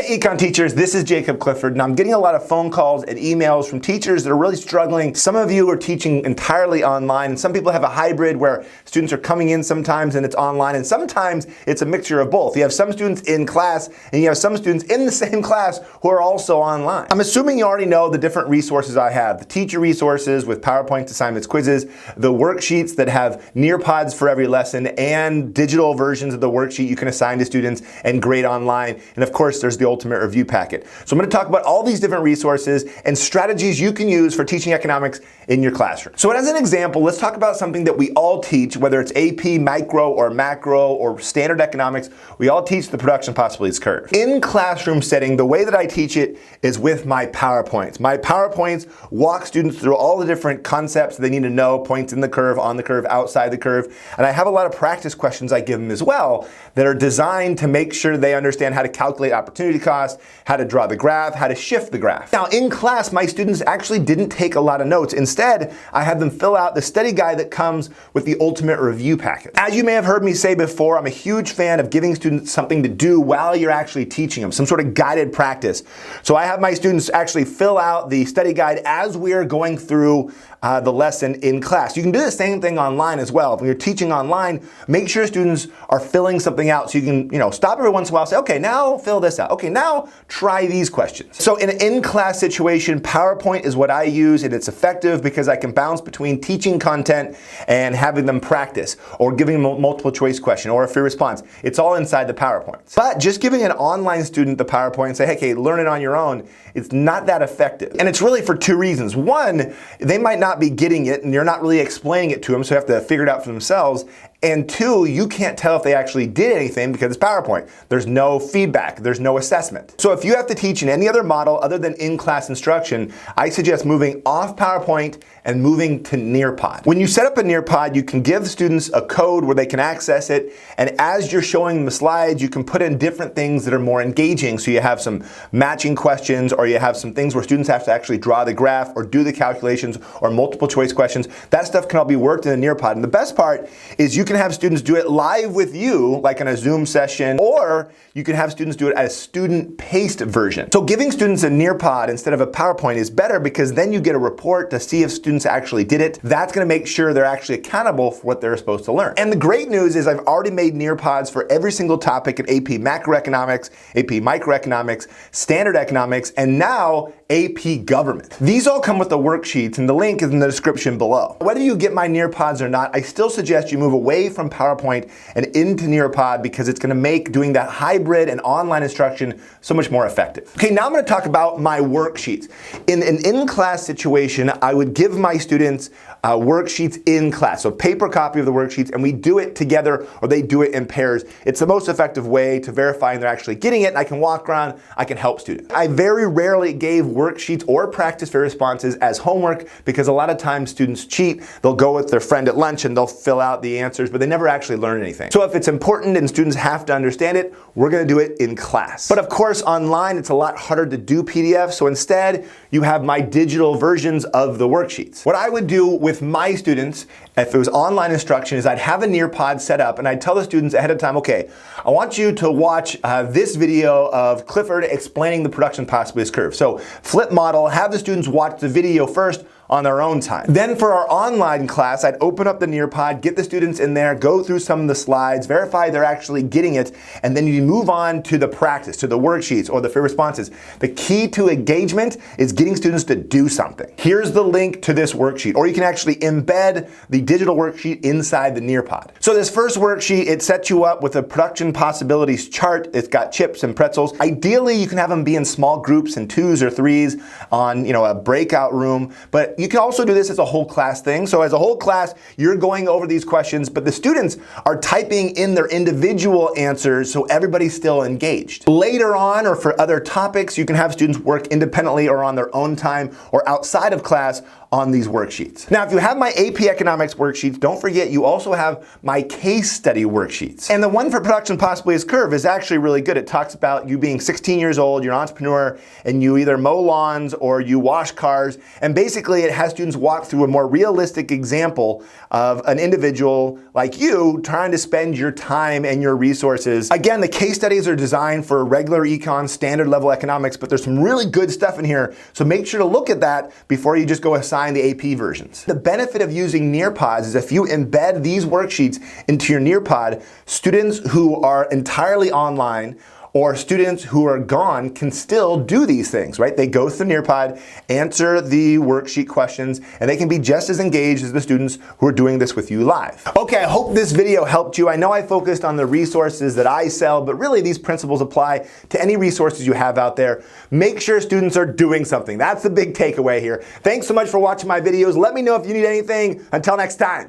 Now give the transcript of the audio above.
Hey Econ teachers, this is Jacob Clifford, and I'm getting a lot of phone calls and emails from teachers that are really struggling. Some of you are teaching entirely online, and some people have a hybrid where students are coming in sometimes and it's online, and sometimes it's a mixture of both. You have some students in class, and you have some students in the same class who are also online. I'm assuming you already know the different resources I have. The teacher resources with PowerPoint assignments, quizzes, the worksheets that have Nearpods for every lesson, and digital versions of the worksheet you can assign to students and grade online. And of course, there's the ultimate review packet. So I'm going to talk about all these different resources and strategies you can use for teaching economics in your classroom. So as an example, let's talk about something that we all teach, whether it's AP, micro, or macro, or standard economics. We all teach the production possibilities curve. In classroom setting, the way that I teach it is with my PowerPoints. My PowerPoints walk students through all the different concepts they need to know, points in the curve, on the curve, outside the curve. And I have a lot of practice questions I give them as well that are designed to make sure they understand how to calculate opportunity cost, how to draw the graph, how to shift the graph. Now in class, my students actually didn't take a lot of notes. Instead, I had them fill out the study guide that comes with the ultimate review packet. As you may have heard me say before, I'm a huge fan of giving students something to do while you're actually teaching them, some sort of guided practice. So I have my students actually fill out the study guide as we are going through the lesson in class. You can do the same thing online as well. If you're teaching online, make sure students are filling something out so you can, stop every once in a while and say, okay, now fill this out. Okay, now try these questions. So in an in-class situation, PowerPoint is what I use, and it's effective because I can bounce between teaching content and having them practice, or giving them a multiple choice question, or a free response. It's all inside the PowerPoint. But just giving an online student the PowerPoint and say, hey, okay, learn it on your own, it's not that effective. And it's really for two reasons. One, they might not be getting it and you're not really explaining it to them, so they have to figure it out for themselves. And two, you can't tell if they actually did anything because it's PowerPoint. There's no feedback, there's no assessment. So if you have to teach in any other model other than in-class instruction, I suggest moving off PowerPoint and moving to Nearpod. When you set up a Nearpod, you can give students a code where they can access it, and as you're showing them the slides, you can put in different things that are more engaging. So you have some matching questions, or you have some things where students have to actually draw the graph or do the calculations, or multiple choice questions. That stuff can all be worked in a Nearpod. And the best part is you can have students do it live with you, like in a Zoom session, or you can have students do it as a student-paced version. So giving students a Nearpod instead of a PowerPoint is better because then you get a report to see if students actually did it. That's gonna make sure they're actually accountable for what they're supposed to learn. And the great news is I've already made Nearpods for every single topic in AP Macroeconomics, AP Microeconomics, Standard Economics, and now AP Government. These all come with the worksheets, and the link is in the description below. Whether you get my Nearpods or not, I still suggest you move away from PowerPoint and into Nearpod because it's going to make doing that hybrid and online instruction so much more effective. Okay, now I'm going to talk about my worksheets. In an in-class situation, I would give my students worksheets in class, so paper copy of the worksheets, and we do it together or they do it in pairs. It's the most effective way to verify they're actually getting it, and I can walk around, I can help students. I very rarely gave worksheets or practice fair responses as homework because a lot of times students cheat. They'll go with their friend at lunch and they'll fill out the answers, but they never actually learn anything. So if it's important and students have to understand it, we're going to do it in class. But of course, online, it's a lot harder to do PDFs, so instead, you have my digital versions of the worksheets. What I would do with my students, if it was online instruction, is I'd have a Nearpod set up and I'd tell the students ahead of time, okay, I want you to watch this video of Clifford explaining the production possibilities curve. So flip model, have the students watch the video first on their own time. Then for our online class, I'd open up the Nearpod, get the students in there, go through some of the slides, verify they're actually getting it, and then you move on to the practice, to the worksheets or the fair responses. The key to engagement is getting students to do something. Here's the link to this worksheet, or you can actually embed the digital worksheet inside the Nearpod. So this first worksheet, it sets you up with a production possibilities chart. It's got chips and pretzels. Ideally, you can have them be in small groups in 2s or 3s on a breakout room, but you can also do this as a whole class thing. So as a whole class, you're going over these questions, but the students are typing in their individual answers so everybody's still engaged. Later on, or for other topics, you can have students work independently or on their own time or outside of class on these worksheets. Now, if you have my AP Economics worksheets, don't forget you also have my case study worksheets. And the one for Production Possibly is Curve is actually really good. It talks about you being 16 years old, you're an entrepreneur, and you either mow lawns or you wash cars. And basically it has students walk through a more realistic example of an individual like you trying to spend your time and your resources. Again, the case studies are designed for regular econ, standard level economics, but there's some really good stuff in here. So make sure to look at that before you just go assign the AP versions. The benefit of using Nearpods is if you embed these worksheets into your Nearpod, students who are entirely online or students who are gone can still do these things, right? They go through Nearpod, answer the worksheet questions, and they can be just as engaged as the students who are doing this with you live. Okay, I hope this video helped you. I know I focused on the resources that I sell, but really these principles apply to any resources you have out there. Make sure students are doing something. That's the big takeaway here. Thanks so much for watching my videos. Let me know if you need anything. Until next time.